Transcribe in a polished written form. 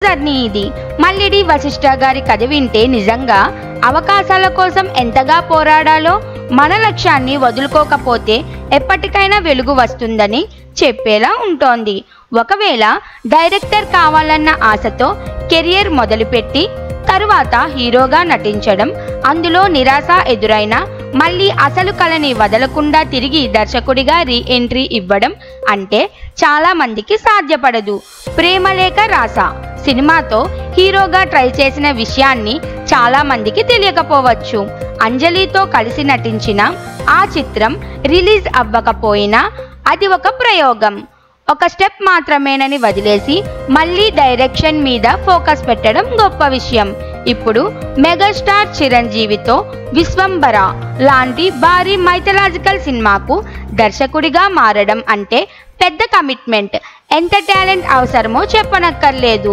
Journey ఇది. మల్లిడి వశిష్ఠ గారి కథ వింటే నిజంగా అవకాశాల కోసం ఎంతగా పోరాడాలో, మన లక్ష్యాన్ని వదులుకోకపోతే ఎప్పటికైనా వెలుగు వస్తుందని చెప్పేలా ఉంటోంది. ఒకవేళ డైరెక్టర్ కావాలన్న ఆశతో కెరియర్ మొదలుపెట్టి తరువాత హీరోగా నటించడం, అందులో నిరాశ ఎదురైనా మళ్ళీ అసలు కళని వదలకుండా తిరిగి దర్శకుడిగా రీ ఎంట్రీ ఇవ్వడం అంటే చాలా మందికి సాధ్యపడదు. ప్రేమలేఖ రాస సినిమాతో హీరోగా ట్రై చేసిన విషయాన్ని చాలా మందికి తెలియకపోవచ్చు. అంజలితో కలిసి నటించిన ఆ చిత్రం రిలీజ్ అవ్వకపోయినా అది ఒక ప్రయోగం. ఒక స్టెప్ మాత్రమేనని వదిలేసి మళ్ళీ డైరెక్షన్ మీద ఫోకస్ పెట్టడం గొప్ప విషయం. ఇప్పుడు మెగాస్టార్ చిరంజీవితో విశ్వంబర లాంటి భారీ మైథలాజికల్ సినిమాకు దర్శకుడిగా మారడం అంటే పెద్ద కమిట్మెంట్. ఎంత టాలెంట్ అవసరమో చెప్పనక్కర్లేదు.